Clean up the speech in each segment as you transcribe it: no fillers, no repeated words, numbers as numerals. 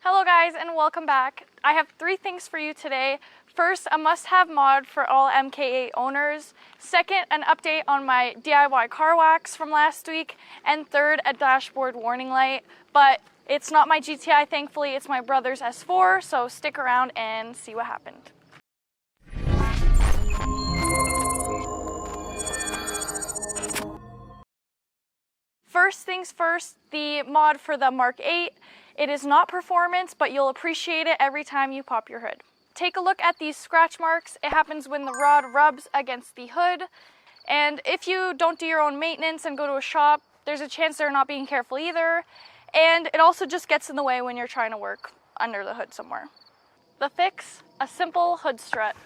Hello guys and welcome back. I have 3 things for you today. First, a must-have mod for all Mk8 owners. Second, an update on my DIY car wax from last week. And third, a dashboard warning light. But it's not my GTI, thankfully, it's my brother's S4, so stick around and see what happened. First things first, the mod for the Mk8. It is not performance, but you'll appreciate it every time you pop your hood. Take a look at these scratch marks. It happens when the rod rubs against the hood. And if you don't do your own maintenance and go to a shop, there's a chance they're not being careful either. And it also just gets in the way when you're trying to work under the hood somewhere. The fix, a simple hood strut.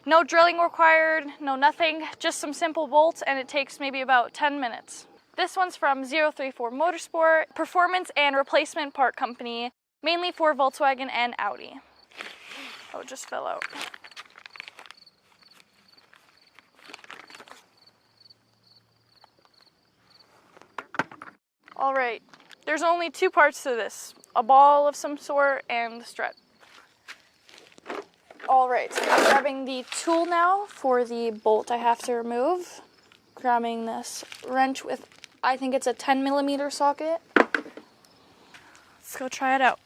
No drilling required, no nothing, just some simple bolts, and it takes maybe about 10 minutes. This one's from 034 Motorsport, performance and replacement part company, mainly for Volkswagen and Audi. Oh, it just fell out. All right, there's only 2 parts to this, a ball of some sort and the strut. All right, so I'm grabbing the tool now for the bolt I have to remove. Grabbing this wrench with, I think it's a 10mm socket. Let's go try it out.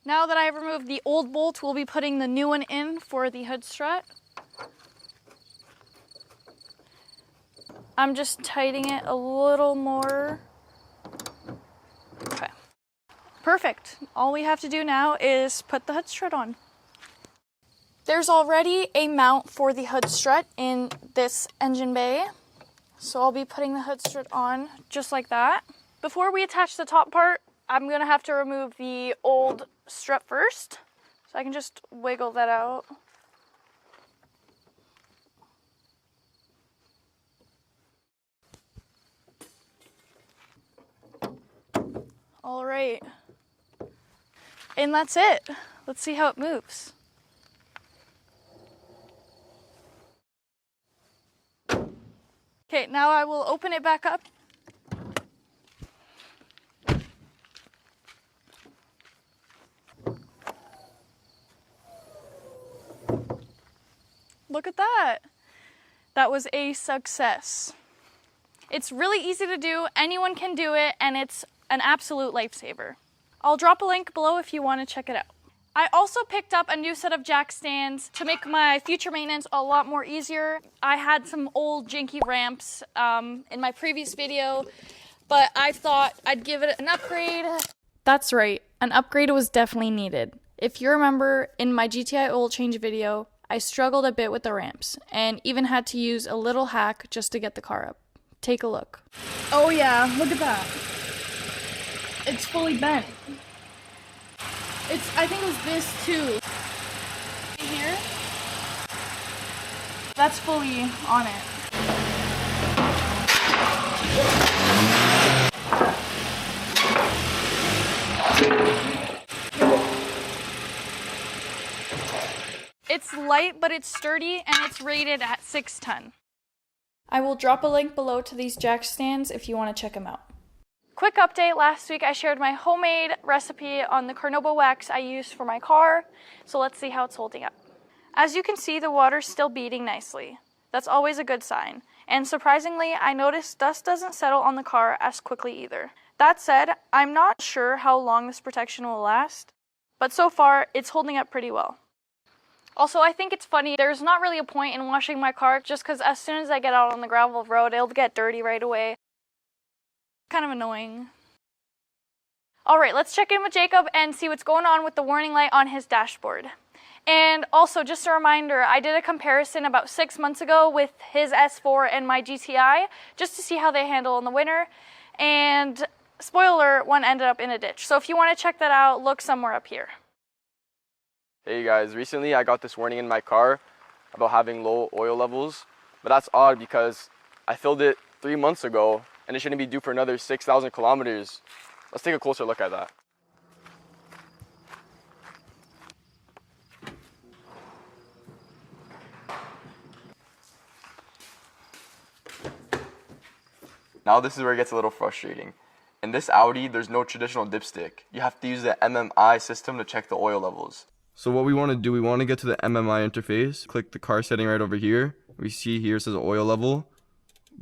Now that I've removed the old bolt, we'll be putting the new one in for the hood strut. I'm just tightening it a little more. Okay. Perfect. All we have to do now is put the hood strut on. There's already a mount for the hood strut in this engine bay. So I'll be putting the hood strut on just like that. Before we attach the top part, I'm gonna have to remove the old strut first. So I can just wiggle that out. All right. And that's it. Let's see how it moves. Okay, now I will open it back up. Look at that. That was a success. It's really easy to do, anyone can do it, and it's an absolute lifesaver. I'll drop a link below if you want to check it out. I also picked up a new set of jack stands to make my future maintenance a lot more easier. I had some old janky ramps in my previous video, but I thought I'd give it an upgrade. That's right, an upgrade was definitely needed. If you remember, in my GTI oil change video, I struggled a bit with the ramps, and even had to use a little hack just to get the car up. Take a look. Oh yeah, look at that. It's fully bent. I think it was this too. In here, that's fully on it. It's light, but it's sturdy, and it's rated at 6 ton. I will drop a link below to these jack stands if you want to check them out. Quick update, last week I shared my homemade recipe on the carnauba wax I used for my car, so let's see how it's holding up. As you can see, the water's still beating nicely. That's always a good sign. And surprisingly, I noticed dust doesn't settle on the car as quickly either. That said, I'm not sure how long this protection will last, but so far, it's holding up pretty well. Also, I think it's funny, there's not really a point in washing my car just because as soon as I get out on the gravel road, it'll get dirty right away. Kind of annoying. All right, let's check in with Jacob and see what's going on with the warning light on his dashboard. And also, just a reminder, I did a comparison about 6 months ago with his S4 and my GTI, just to see how they handle in the winter. And spoiler, one ended up in a ditch. So if you want to check that out, look somewhere up here. Hey guys, recently I got this warning in my car about having low oil levels. But that's odd because I filled it 3 months ago and it shouldn't be due for another 6,000 kilometers. Let's take a closer look at that. Now this is where it gets a little frustrating. In this Audi, there's no traditional dipstick. You have to use the MMI system to check the oil levels. So what we want to do, we want to get to the MMI interface. Click the car setting right over here. We see here it says oil level.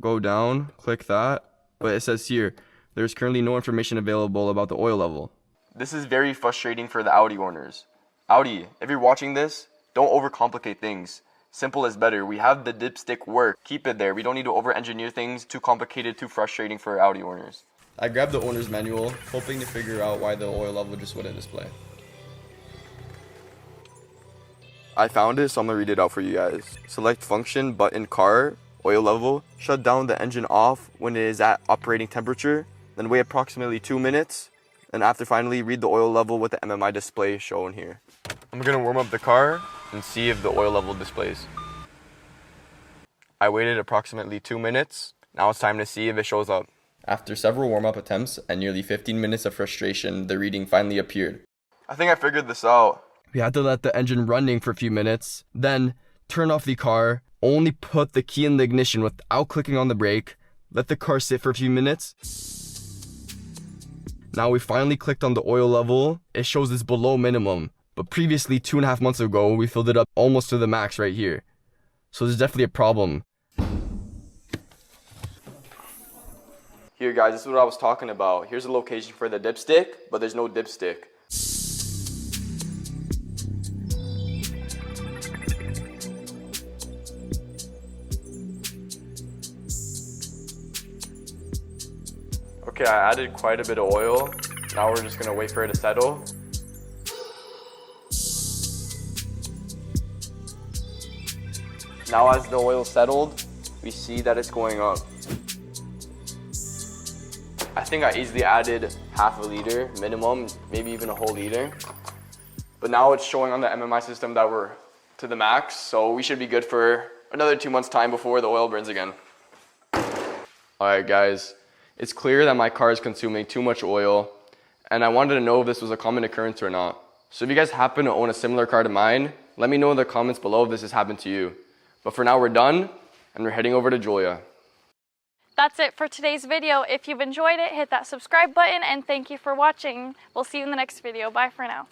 Go down, click that. But it says here, there's currently no information available about the oil level. This is very frustrating for the Audi owners. Audi, if you're watching this, don't overcomplicate things. Simple is better. We have the dipstick work. Keep it there. We don't need to over-engineer things too complicated, too frustrating for Audi owners. I grabbed the owner's manual, hoping to figure out why the oil level just wouldn't display. I found it, so I'm gonna read it out for you guys. Select function, button, car, oil level. Shut down the engine off when it is at operating temperature. Then wait approximately 2 minutes. And after finally read the oil level with the MMI display shown here. I'm gonna warm up the car and see if the oil level displays. I waited approximately 2 minutes. Now it's time to see if it shows up. After several warm-up attempts and nearly 15 minutes of frustration, the reading finally appeared. I think I figured this out. We had to let the engine running for a few minutes, then turn off the car, only put the key in the ignition without clicking on the brake, let the car sit for a few minutes. Now we finally clicked on the oil level. It shows it's below minimum, but previously 2.5 months ago, we filled it up almost to the max right here. So there's definitely a problem. Here guys, this is what I was talking about. Here's the location for the dipstick, but there's no dipstick. Okay, I added quite a bit of oil. Now we're just gonna wait for it to settle. Now as the oil settled, we see that it's going up. I think I easily added half a liter minimum, maybe even a whole liter. But now it's showing on the MMI system that we're to the max, so we should be good for another 2 months time before the oil burns again. Alright guys, it's clear that my car is consuming too much oil, and I wanted to know if this was a common occurrence or not. So if you guys happen to own a similar car to mine, let me know in the comments below if this has happened to you. But for now we're done, and we're heading over to Julia. That's it for today's video. If you've enjoyed it, hit that subscribe button, and thank you for watching. We'll see you in the next video. Bye for now.